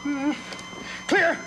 Clear! Clear.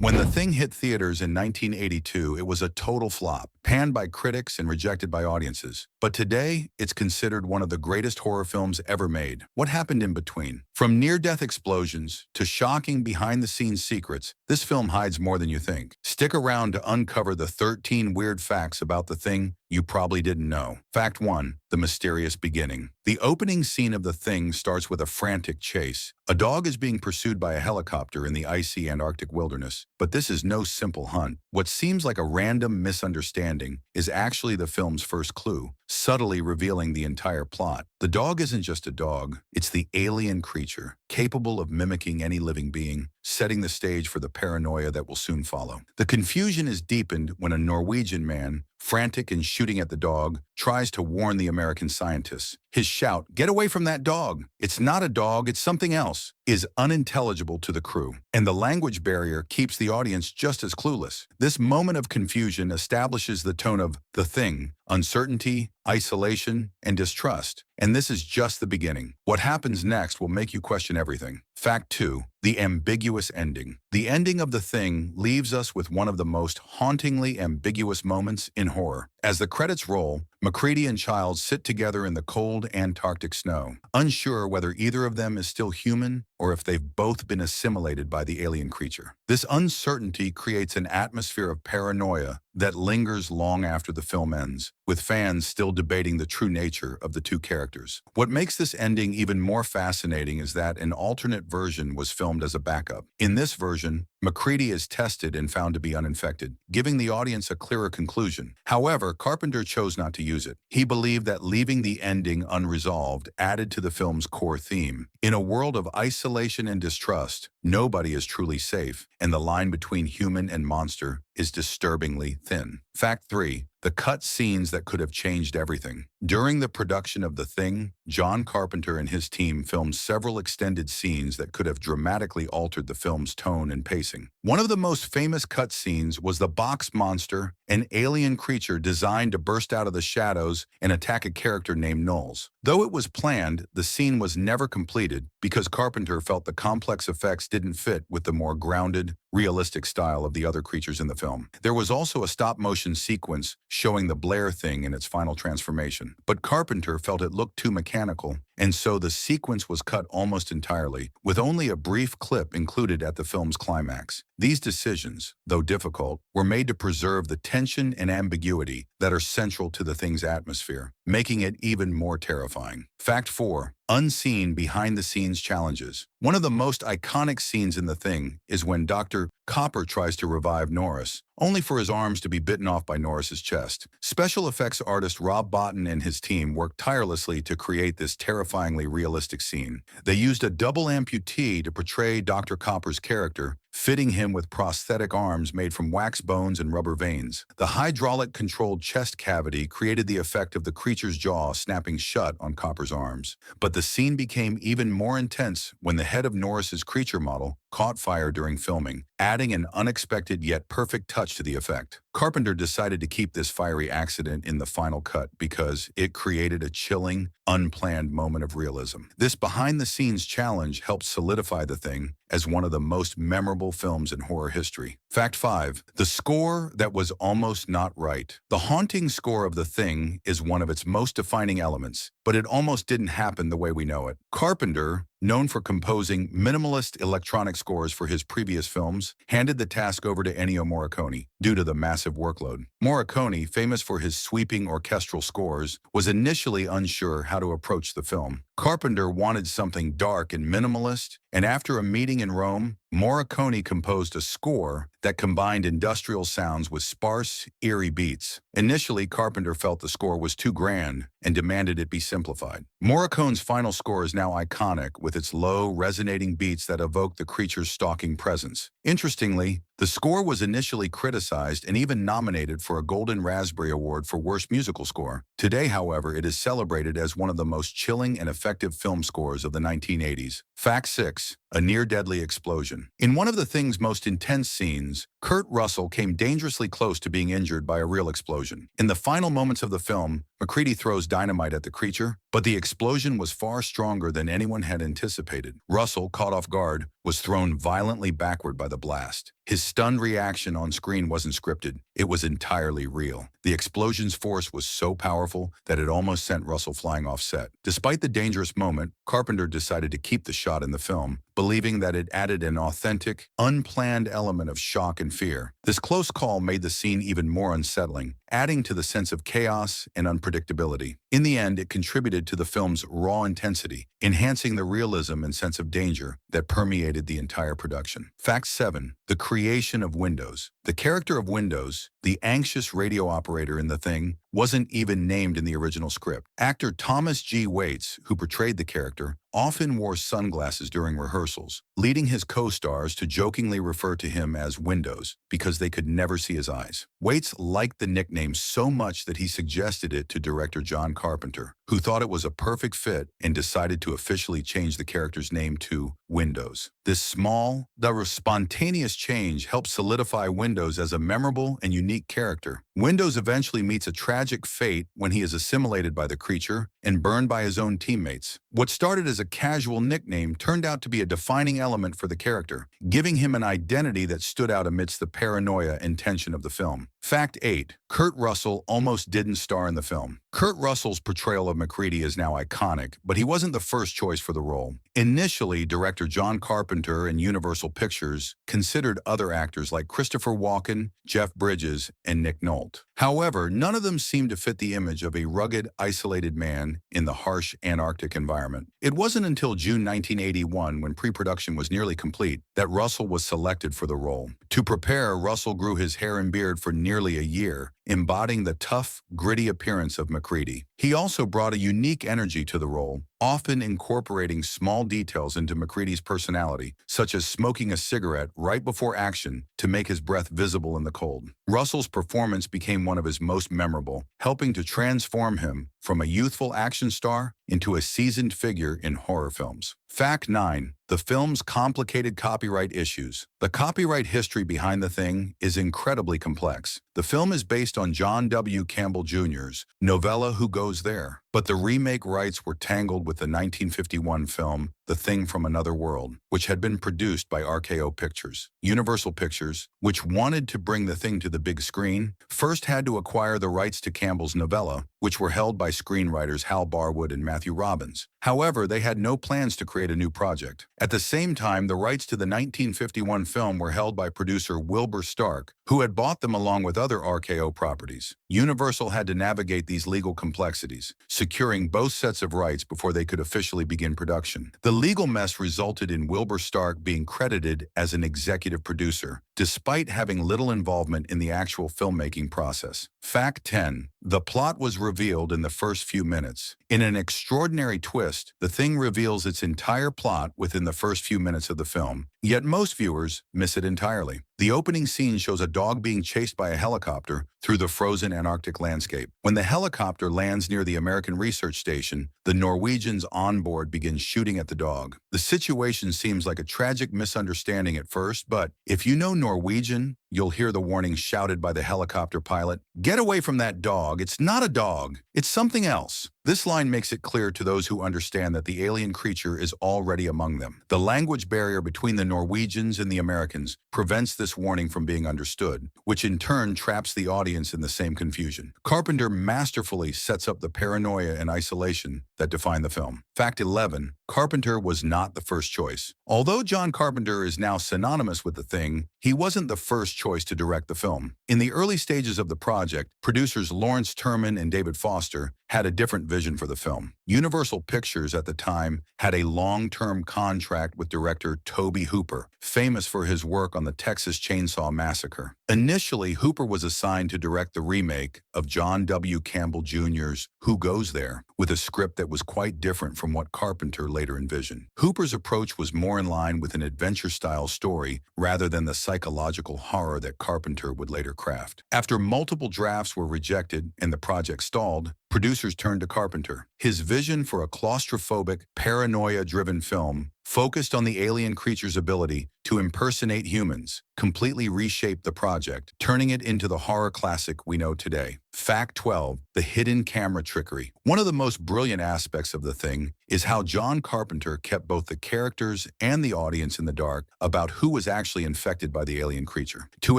When The Thing hit theaters in 1982, it was a total flop, panned by critics and rejected by audiences. But today, it's considered one of the greatest horror films ever made. What happened in between? From near-death explosions to shocking behind-the-scenes secrets, this film hides more than you think. Stick around to uncover the 13 weird facts about The Thing you probably didn't know. Fact 1. The mysterious beginning. The opening scene of The Thing starts with a frantic chase. A dog is being pursued by a helicopter in the icy Antarctic wilderness. But this is no simple hunt. What seems like a random misunderstanding is actually the film's first clue, subtly revealing the entire plot. The dog isn't just a dog, it's the alien creature, capable of mimicking any living being, setting the stage for the paranoia that will soon follow. The confusion is deepened when a Norwegian man, frantic and shooting at the dog, tries to warn the American scientists. His shout, "Get away from that dog! It's not a dog, it's something else," is unintelligible to the crew, and the language barrier keeps the audience just as clueless. This moment of confusion establishes the tone of The Thing: uncertainty, isolation, and distrust. And this is just the beginning. What happens next will make you question everything. Fact 2. The ambiguous ending. The ending of The Thing leaves us with one of the most hauntingly ambiguous moments in horror. As the credits roll, MacReady and Childs sit together in the cold Antarctic snow, unsure whether either of them is still human or if they've both been assimilated by the alien creature. This uncertainty creates an atmosphere of paranoia that lingers long after the film ends, with fans still debating the true nature of the two characters. What makes this ending even more fascinating is that an alternate version was filmed as a backup. In this version, MacReady is tested and found to be uninfected, giving the audience a clearer conclusion. However, Carpenter chose not to use it. He believed that leaving the ending unresolved added to the film's core theme. In a world of isolation and distrust, nobody is truly safe, and the line between human and monster is disturbingly thin. Fact 3. The cut scenes that could have changed everything. During the production of The Thing, John Carpenter and his team filmed several extended scenes that could have dramatically altered the film's tone and pacing. One of the most famous cut scenes was the box monster, an alien creature designed to burst out of the shadows and attack a character named Knowles. Though it was planned, the scene was never completed because Carpenter felt the complex effects didn't fit with the more grounded, realistic style of the other creatures in the film. There was also a stop-motion sequence showing the Blair Thing in its final transformation. But Carpenter felt it looked too mechanical, and so the sequence was cut almost entirely, with only a brief clip included at the film's climax. These decisions, though difficult, were made to preserve the tension and ambiguity that are central to The Thing's atmosphere, making it even more terrifying. Fact 4. Unseen behind-the-scenes challenges. One of the most iconic scenes in The Thing is when Dr. Copper tries to revive Norris, only for his arms to be bitten off by Norris's chest. Special effects artist Rob Bottin and his team worked tirelessly to create this terrifyingly realistic scene. They used a double amputee to portray Dr. Copper's character, fitting him with prosthetic arms made from wax bones and rubber veins. The hydraulic-controlled chest cavity created the effect of the creature's jaw snapping shut on Copper's arms. But the scene became even more intense when the head of Norris's creature model caught fire during filming, adding an unexpected yet perfect touch to the effect. Carpenter decided to keep this fiery accident in the final cut because it created a chilling, unplanned moment of realism. This behind-the-scenes challenge helped solidify The Thing as one of the most memorable films in horror history. Fact 5. The score that was almost not right. The haunting score of The Thing is one of its most defining elements, but it almost didn't happen the way we know it. Carpenter, known for composing minimalist electronic scores for his previous films, handed the task over to Ennio Morricone due to the massive workload. Morricone, famous for his sweeping orchestral scores, was initially unsure how to approach the film. Carpenter wanted something dark and minimalist, and after a meeting in Rome, Morricone composed a score that combined industrial sounds with sparse, eerie beats. Initially, Carpenter felt the score was too grand and demanded it be simplified. Morricone's final score is now iconic, with its low, resonating beats that evoke the creature's stalking presence. Interestingly, The score was initially criticized and even nominated for a Golden Raspberry Award for Worst Musical Score. Today, however, it is celebrated as one of the most chilling and effective film scores of the 1980s. Fact 6. A near-deadly explosion. In one of the Thing's most intense scenes, Kurt Russell came dangerously close to being injured by a real explosion. In the final moments of the film, MacReady throws dynamite at the creature, but the explosion was far stronger than anyone had anticipated. Russell, caught off guard, was thrown violently backward by the blast. His stunned reaction on screen wasn't scripted. It was entirely real. The explosion's force was so powerful that it almost sent Russell flying off set. Despite the dangerous moment, Carpenter decided to keep the shot in the film, believing that it added an authentic, unplanned element of shock and fear. This close call made the scene even more unsettling, adding to the sense of chaos and unpredictability. In the end, it contributed to the film's raw intensity, enhancing the realism and sense of danger that permeated the entire production. Fact 7. The creation of Windows. The character of Windows, the anxious radio operator in The Thing, wasn't even named in the original script. Actor Thomas G. Waits, who portrayed the character, often wore sunglasses during rehearsals, leading his co-stars to jokingly refer to him as Windows because they could never see his eyes. Waits liked the nickname so much that he suggested it to director John Carpenter, who thought it was a perfect fit and decided to officially change the character's name to Windows. This small, though spontaneous change helped solidify Windows as a memorable and unique character. Windows eventually meets a tragic fate when he is assimilated by the creature and burned by his own teammates. What started as a casual nickname turned out to be a defining element for the character, giving him an identity that stood out amidst the paranoia and tension of the film. Fact 8. Kurt Russell almost didn't star in the film. Kurt Russell's portrayal of MacReady is now iconic, but he wasn't the first choice for the role. Initially, director John Carpenter and Universal Pictures considered other actors like Christopher Walken, Jeff Bridges, and Nick Nolte. However, none of them seemed to fit the image of a rugged, isolated man in the harsh Antarctic environment. It wasn't until June 1981, when pre-production was nearly complete, that Russell was selected for the role. To prepare, Russell grew his hair and beard for nearly a year, embodying the tough, gritty appearance of MacReady. He also brought a unique energy to the role, often incorporating small details into MacReady's personality, such as smoking a cigarette right before action to make his breath visible in the cold. Russell's performance became one of his most memorable, helping to transform him from a youthful action star into a seasoned figure in horror films. Fact 9. The film's complicated copyright issues. The copyright history behind The Thing is incredibly complex. The film is based on John W. Campbell Jr.'s novella Who Goes There? But the remake rights were tangled with the 1951 film The Thing from Another World, which had been produced by RKO Pictures. Universal Pictures, which wanted to bring The Thing to the big screen, first had to acquire the rights to Campbell's novella, which were held by screenwriters Hal Barwood and Matthew Robbins. However, they had no plans to create a new project. At the same time, the rights to the 1951 film were held by producer Wilbur Stark, who had bought them along with other RKO properties. Universal had to navigate these legal complexities, securing both sets of rights before they could officially begin production. The legal mess resulted in Wilbur Stark being credited as an executive producer, despite having little involvement in the actual filmmaking process. Fact 10. The plot was revealed in the first few minutes. In an extraordinary twist, The Thing reveals its entire plot within the first few minutes of the film, yet most viewers miss it entirely. The opening scene shows a dog being chased by a helicopter through the frozen Antarctic landscape. When the helicopter lands near the American research station, the Norwegians on board begin shooting at the dog. The situation seems like a tragic misunderstanding at first, but if you know Norwegian, you'll hear the warning shouted by the helicopter pilot, "Get away from that dog. It's not a dog. It's something else." This line makes it clear to those who understand that the alien creature is already among them. The language barrier between the Norwegians and the Americans prevents this warning from being understood, which in turn traps the audience in the same confusion. Carpenter masterfully sets up the paranoia and isolation that define the film. Fact 11. Carpenter was not the first choice. Although John Carpenter is now synonymous with The Thing, he wasn't the first choice to direct the film. In the early stages of the project, producers Lawrence Terman and David Foster had a different vision. vision for the film. Universal Pictures at the time had a long-term contract with director Tobe Hooper, famous for his work on the Texas Chainsaw Massacre. Initially, Hooper was assigned to direct the remake of John W. Campbell Jr.'s Who Goes There, with a script that was quite different from what Carpenter later envisioned. Hooper's approach was more in line with an adventure-style story rather than the psychological horror that Carpenter would later craft. After multiple drafts were rejected and the project stalled, producers turned to Carpenter. His vision for a claustrophobic, paranoia-driven film focused on the alien creature's ability to impersonate humans, completely reshaped the project, turning it into the horror classic we know today. Fact 12. The hidden camera trickery. One of the most brilliant aspects of The Thing is how John Carpenter kept both the characters and the audience in the dark about who was actually infected by the alien creature. To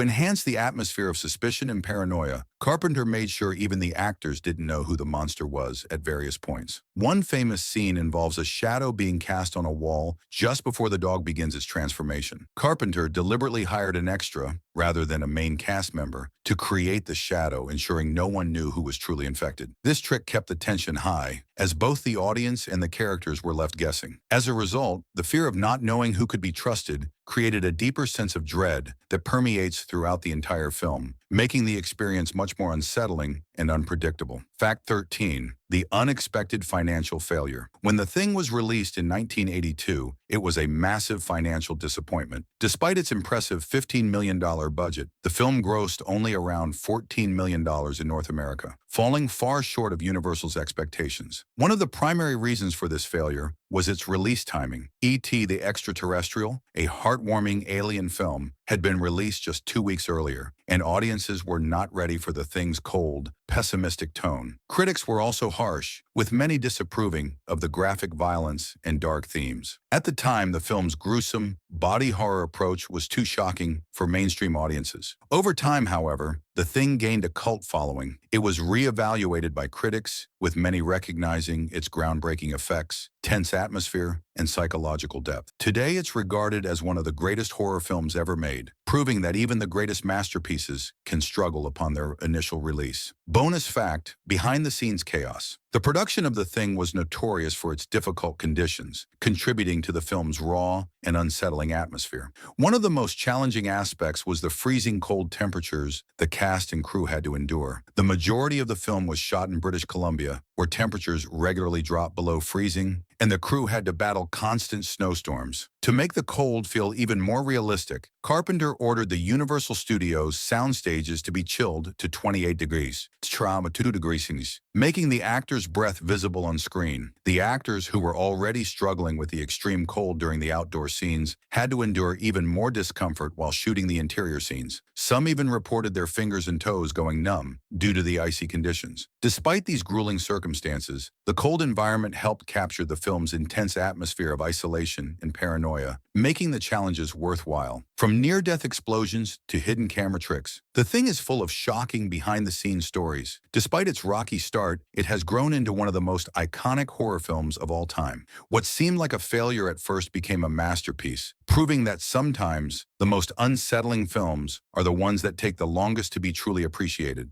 enhance the atmosphere of suspicion and paranoia, Carpenter made sure even the actors didn't know who the monster was at various points. One famous scene involves a shadow being cast on a wall just before the dog begins its transformation. Carpenter deliberately hired an extra, rather than a main cast member, to create the shadow, ensuring no one knew who was truly infected. This trick kept the tension high, as both the audience and the characters were left guessing. As a result, the fear of not knowing who could be trusted created a deeper sense of dread that permeates throughout the entire film, making the experience much more unsettling and unpredictable. Fact 13. The unexpected financial failure. When The Thing was released in 1982, it was a massive financial disappointment. Despite its impressive $15 million budget, the film grossed only around $14 million in North America, falling far short of Universal's expectations. One of the primary reasons for this failure was its release timing. E.T. the Extraterrestrial, a heartwarming alien film, had been released just 2 weeks earlier, and audiences were not ready for The Thing's cold, pessimistic tone. Critics were also harsh, with many disapproving of the graphic violence and dark themes. At the time, the film's gruesome, body horror approach was too shocking for mainstream audiences. Over time, however, The Thing gained a cult following. It was re-evaluated by critics, with many recognizing its groundbreaking effects, tense atmosphere, and psychological depth. Today, it's regarded as one of the greatest horror films ever made, proving that even the greatest masterpieces can struggle upon their initial release. Bonus fact, behind-the-scenes chaos. The production of The Thing was notorious for its difficult conditions, contributing to the film's raw and unsettling atmosphere. One of the most challenging aspects was the freezing cold temperatures the cast and crew had to endure. The majority of the film was shot in British Columbia, where temperatures regularly dropped below freezing, and the crew had to battle constant snowstorms. To make the cold feel even more realistic, Carpenter ordered the Universal Studios sound stages to be chilled to 28 degrees, 2 degrees, making the actors' breath visible on screen. The actors, who were already struggling with the extreme cold during the outdoor scenes, had to endure even more discomfort while shooting the interior scenes. Some even reported their fingers and toes going numb due to the icy conditions. Despite these grueling circumstances, the cold environment helped capture the film's intense atmosphere of isolation and paranoia, making the challenges worthwhile. From near-death explosions to hidden camera tricks, The Thing is full of shocking behind-the-scenes stories. Despite its rocky start, it has grown into one of the most iconic horror films of all time. What seemed like a failure at first became a masterpiece, proving that sometimes the most unsettling films are the ones that take the longest to be truly appreciated.